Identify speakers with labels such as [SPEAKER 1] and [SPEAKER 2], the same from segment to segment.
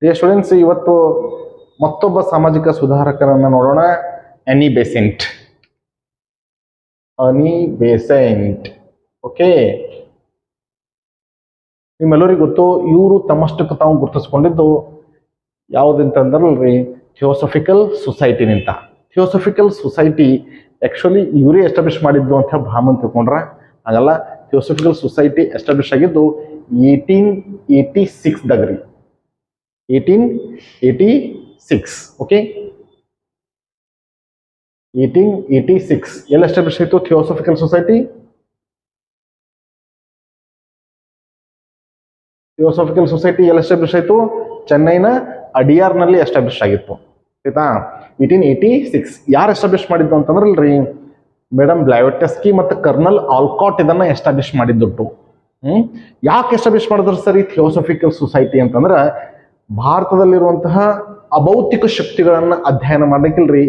[SPEAKER 1] Dear students, ಇವತ್ತು ಮತ್ತೊಬ್ಬ ಸಾಮಾಜಿಕ ಸುಧಾರಕರನ್ನ ನೋಡೋಣ. ಅನಿ ಬೆಸೆಂಟ್. ಅನಿ ಬೆಸೆಂಟ್. ಓಕೆ, ನಿಮ್ಮೆಲ್ಲರಿಗೂ ಗೊತ್ತು, ಇವರು ತಮ್ಮಷ್ಟಕ್ಕೆ ತಾವು ಗುರುತಿಸ್ಕೊಂಡಿದ್ದು ಯಾವುದಂತಂದ್ರಲ್ರಿ, ಥಿಯೋಸಫಿಕಲ್ ಸೊಸೈಟಿನಿಂದ. ಥಿಯೋಸಫಿಕಲ್ ಸೊಸೈಟಿ ಆ್ಯಕ್ಚುಲಿ ಇವರೇ ಎಸ್ಟಾಬ್ಲಿಷ್ ಮಾಡಿದ್ದು ಅಂತ ಭಾಮನ್ ತಿಳ್ಕೊಂಡ್ರೆ ಹಾಗಲ್ಲ. ಥಿಯೋಸಫಿಕಲ್ ಸೊಸೈಟಿ ಎಸ್ಟಾಬ್ಲಿಷ್ ಆಗಿದ್ದು 1886ದಾಗ ರೀ. 1886. ಓಕೆ, 1886 ಎಲ್ಲಿ ಎಸ್ಟಾಬ್ಲಿಷ್ ಆಯಿತು ಥಿಯೋಸಫಿಕಲ್ ಸೊಸೈಟಿ? ಥಿಯೋಸಫಿಕಲ್ ಸೊಸೈಟಿ ಎಲ್ಲಿ ಎಸ್ಟಾಬ್ಲಿಷ್ ಆಯಿತು? ಚೆನ್ನೈನ ಅಡಿಯಾರ್ನಲ್ಲಿ ಎಸ್ಟಾಬ್ಲಿಷ್ ಆಗಿತ್ತು. ಆಯ್ತಾ? 1886. ಯಾರು ಎಸ್ಟಾಬ್ಲಿಷ್ ಮಾಡಿದ್ದು ಅಂತಂದ್ರಲ್ರಿ, ಮೇಡಮ್ ಬ್ಲಾವೆಟ್ಸ್ಕಿ ಮತ್ತು ಕರ್ನಲ್ ಆಲ್ಕಾಟ್ ಇದನ್ನ ಎಸ್ಟಾಬ್ಲಿಷ್ ಮಾಡಿದ್ದು. ಯಾಕೆ ಎಸ್ಟಾಬ್ಲಿಷ್ ಮಾಡಿದ್ರು ಸರಿ ಥಿಯೋಸಫಿಕಲ್ ಸೊಸೈಟಿ ಅಂತಂದ್ರೆ, ಭಾರತದಲ್ಲಿರುವಂತಹ ಅಭೌತಿಕ ಶಕ್ತಿಗಳನ್ನ ಅಧ್ಯಯನ ಮಾಡಲಿಕ್ಕಿಲ್ರಿ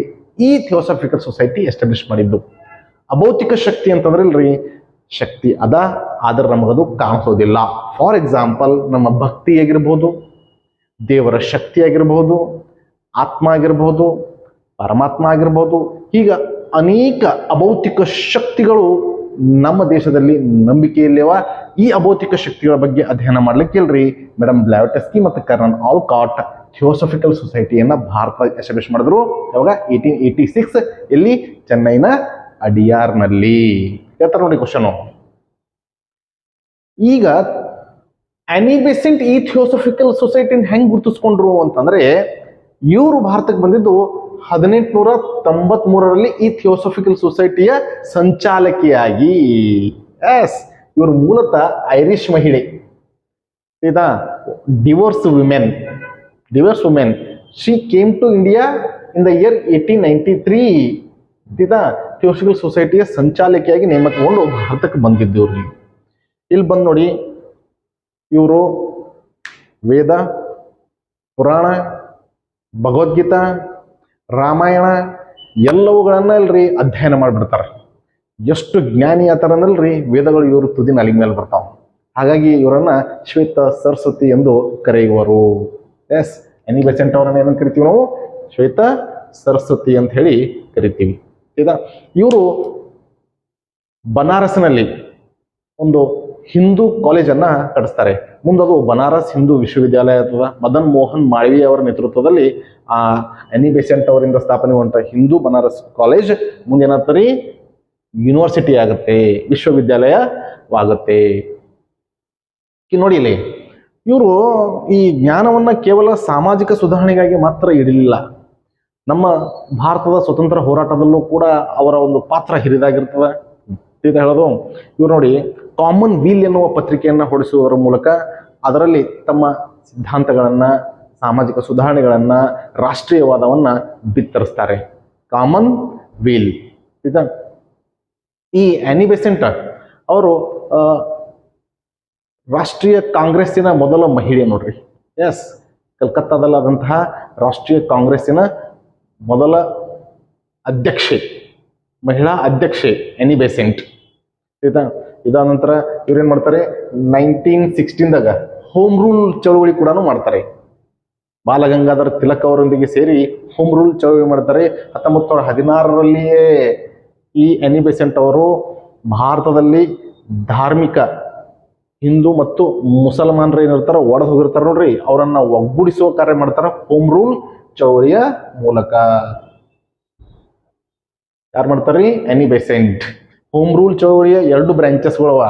[SPEAKER 1] ಈ ಥಿಯೋಸಫಿಕಲ್ ಸೊಸೈಟಿ ಎಸ್ಟಾಬ್ಲಿಷ್ ಮಾಡಿದ್ದು. ಅಭೌತಿಕ ಶಕ್ತಿ ಅಂತಂದ್ರಲ್ರಿ, ಶಕ್ತಿ ಅದ, ಆದ್ರೆ ನಮಗದು ಕಾಣಿಸೋದಿಲ್ಲ. ಫಾರ್ ಎಕ್ಸಾಂಪಲ್, ನಮ್ಮ ಭಕ್ತಿ ಆಗಿರ್ಬೋದು, ದೇವರ ಶಕ್ತಿ ಆಗಿರ್ಬೋದು, ಆತ್ಮ ಆಗಿರ್ಬೋದು, ಪರಮಾತ್ಮ ಆಗಿರ್ಬೋದು, ಹೀಗ ಅನೇಕ ಅಭೌತಿಕ ಶಕ್ತಿಗಳು ನಮ್ಮ ದೇಶದಲ್ಲಿ ನಂಬಿಕೆಯಲ್ಲಿವ. ಈ ಅಭೌತಿಕ ಶಕ್ತಿಗಳ ಬಗ್ಗೆ ಅಧ್ಯಯನ ಮಾಡ್ಲಿಕ್ಕಿಲ್ರಿ ಮೇಡಮ್ ಬ್ಲಾವೆಟ್ಸ್ಕಿ ಮತ್ತು ಕರ್ನಲ್ ಆಲ್ಕಾಟ್ ಥಿಯೋಸಫಿಕಲ್ ಸೊಸೈಟಿಯನ್ನ ಭಾರತ ಎಸ್ಟಾಬ್ಲಿಷ್ ಮಾಡಿದ್ರು. ಯಾವಾಗ? 1886. ಎಲ್ಲಿ? ಚೆನ್ನೈನ ಅಡಿಯಾರ್ನಲ್ಲಿ. ಹೇಳ್ತಾರೆ ನೋಡಿ ಕ್ವಶನ್. ಈಗ ಅನಿ ಬೆಸೆಂಟ್ ಈ ಥಿಯೋಸಫಿಕಲ್ ಸೊಸೈಟಿನ ಹೆಂಗ್ ಗುರುತಿಸ್ಕೊಂಡ್ರು ಅಂತಂದ್ರೆ, ಇವರು ಭಾರತಕ್ಕೆ ಬಂದಿದ್ದು 1893ರಲ್ಲಿ ಈ ಥಿಯೋಸಫಿಕಲ್ ಸೊಸೈಟಿಯ ಸಂಚಾಲಕಿಯಾಗಿ. ಎಸ್, ಇವರು ಮೂಲತಃ ಐರಿಷ್ ಮಹಿಳೆ. ಆಯ್ತಾ? Divorce women. She came to India in the year 1893. ಆಯ್ತಾ? ಥಿಯೋಸಫಿಕಲ್ ಸೊಸೈಟಿಯ ಸಂಚಾಲಕಿಯಾಗಿ ನೇಮಕಗೊಂಡು ಭಾರತಕ್ಕೆ ಬಂದಿದ್ದು ಇವ್ರಿಗೆ. ಇಲ್ಲಿ ಬಂದು ನೋಡಿ, ಇವರು ವೇದ, ಪುರಾಣ, ಭಗವದ್ಗೀತಾ, ರಾಮಾಯಣ ಎಲ್ಲವುಗಳನ್ನ ಅಲ್ರಿ ಅಧ್ಯಯನ ಮಾಡಿಬಿಡ್ತಾರೆ. ಎಷ್ಟು ಜ್ಞಾನಿ ಆತರ ಅಂದಲ್ರಿ, ವೇದಗಳು ಇವರು ತುದಿ ನಾಲಿಗೆ ಮೇಲೆ ಬರ್ತಾವ. ಹಾಗಾಗಿ ಇವರನ್ನ ಶ್ವೇತ ಸರಸ್ವತಿ ಎಂದು ಕರೆಯುವರು. ಎಸ್, ಅನಿ ಬೆಸೆಂಟ್ ಅವರನ್ನ ಏನಂತ ಕರಿತೀವಿ ನಾವು? ಶ್ವೇತ ಸರಸ್ವತಿ ಅಂತ ಹೇಳಿ ಕರಿತೀವಿ. ಆಯ್ತಾ? ಇವರು ಬನಾರಸ್ನಲ್ಲಿ ಒಂದು ಹಿಂದೂ ಕಾಲೇಜನ್ನ ಕಟ್ಟಿಸ್ತಾರೆ. ಮುಂದದು ಬನಾರಸ್ ಹಿಂದೂ ವಿಶ್ವವಿದ್ಯಾಲಯ ಅಥವಾ ಮದನ್ ಮೋಹನ್ ಮಾಳವೀಯ ಅವರ ನೇತೃತ್ವದಲ್ಲಿ ಆ ಅನಿ ಬೆಸೆಂಟ್ ಅವರಿಂದ ಸ್ಥಾಪನೆಗೊಂಡ ಹಿಂದೂ ಬನಾರಸ್ ಕಾಲೇಜ್ ಮುಂದೇನಾಗ್ತರಿ ಯೂನಿವರ್ಸಿಟಿ ಆಗುತ್ತೆ, ವಿಶ್ವವಿದ್ಯಾಲಯವಾಗುತ್ತೆ. ನೋಡಿ ಇಲ್ಲಿ, ಇವರು ಈ ಜ್ಞಾನವನ್ನ ಕೇವಲ ಸಾಮಾಜಿಕ ಸುಧಾರಣೆಗಾಗಿ ಮಾತ್ರ ಇಡಲಿಲ್ಲ, ನಮ್ಮ ಭಾರತದ ಸ್ವತಂತ್ರ ಹೋರಾಟದಲ್ಲೂ ಕೂಡ ಅವರ ಒಂದು ಪಾತ್ರ ಹಿರಿದಾಗಿರ್ತದೆ ಅಂತ ಹೇಳೋದು. ಇವ್ರು ನೋಡಿ, ಕಾಮನ್ ವೀಲ್ ಎನ್ನುವ ಪತ್ರಿಕೆಯನ್ನು ಹೊರಡಿಸುವುದರ ಮೂಲಕ ಅದರಲ್ಲಿ ತಮ್ಮ ಸಿದ್ಧಾಂತಗಳನ್ನ, ಸಾಮಾಜಿಕ ಸುಧಾರಣೆಗಳನ್ನ, ರಾಷ್ಟ್ರೀಯವಾದವನ್ನ ಬಿತ್ತರಿಸ್ತಾರೆ. Common wheel. ಈ ಅನಿ ಬೆಸೆಂಟ್ ಅವರು ರಾಷ್ಟ್ರೀಯ ಕಾಂಗ್ರೆಸ್ಸಿನ ಮೊದಲ ಮಹಿಳೆ ನೋಡ್ರಿ. ಎಸ್, ಕಲ್ಕತ್ತಾದಲ್ಲಾದಂತಹ ರಾಷ್ಟ್ರೀಯ ಕಾಂಗ್ರೆಸ್ಸಿನ ಮೊದಲ ಅಧ್ಯಕ್ಷೆ, ಮಹಿಳಾ ಅಧ್ಯಕ್ಷೆ ಅನಿ ಬೆಸೆಂಟ್. ಇದಾದ ನಂತರ ಇವ್ರೇನ್ ಮಾಡ್ತಾರೆ, 1916ದಾಗ ಹೋಮ್ ರೂಲ್ ಚಳವಳಿ ಕೂಡ ಮಾಡ್ತಾರೆ. ಬಾಲಗಂಗಾಧರ ತಿಲಕ್ ಅವರೊಂದಿಗೆ ಸೇರಿ ಹೋಮ್ ರೂಲ್ ಚಳವಳಿ ಮಾಡ್ತಾರೆ. 1916ರಲ್ಲಿಯೇ ಈ ಅನಿ ಬೆಸೆಂಟ್ ಅವರು ಭಾರತದಲ್ಲಿ ಧಾರ್ಮಿಕ ಹಿಂದೂ ಮತ್ತು ಮುಸಲ್ಮಾನರು ಏನಿರ್ತಾರ ಒಡೆದು ಹೋಗಿರ್ತಾರ ನೋಡ್ರಿ, ಅವರನ್ನ ಒಗ್ಗೂಡಿಸುವ ಕಾರ್ಯ ಮಾಡ್ತಾರ ಹೋಮ್ ರೂಲ್ ಚಳವಳಿಯ ಮೂಲಕ. ಯಾರು ಮಾಡ್ತಾರ್ರಿ? ಅನಿ ಬೆಸೆಂಟ್. ಹೋಮ್ ರೂಲ್ ಚಳವಳಿಯ 2 ಬ್ರಾಂಚಸ್ಗಳವ,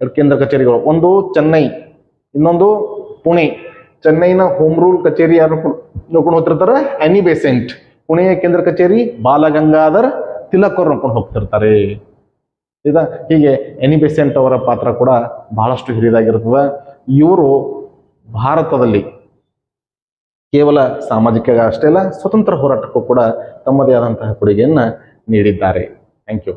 [SPEAKER 1] 2 ಕೇಂದ್ರ ಕಚೇರಿಗಳು. ಒಂದು ಚೆನ್ನೈ, ಇನ್ನೊಂದು ಪುಣೆ. ಚೆನ್ನೈನ ಹೋಮ್ ರೂಲ್ ಕಚೇರಿ ಯಾರು ನೋಡ್ಕೊಂಡು ಹೋಗ್ತಿರ್ತಾರೆ? ಅನಿ ಬೆಸೆಂಟ್. ಪುಣೆಯ ಕೇಂದ್ರ ಕಚೇರಿ ಬಾಲಗಂಗಾಧರ್ ತಿಲಕ್ ಅವರು ನೋಡ್ಕೊಂಡು ಹೋಗ್ತಿರ್ತಾರೆ. ಹೀಗೆ ಅನಿ ಬೆಸೆಂಟ್ ಅವರ ಪಾತ್ರ ಕೂಡ ಬಹಳಷ್ಟು ಹಿರಿದಾಗಿರ್ತದೆ. ಇವರು ಭಾರತದಲ್ಲಿ ಕೇವಲ ಸಾಮಾಜಿಕ ಅಷ್ಟೇ ಅಲ್ಲ, ಸ್ವತಂತ್ರ ಹೋರಾಟಕ್ಕೂ ಕೂಡ ತಮ್ಮದೇ ಆದಂತಹ ಕೊಡುಗೆಯನ್ನ ನೀಡಿದ್ದಾರೆ. Thank you.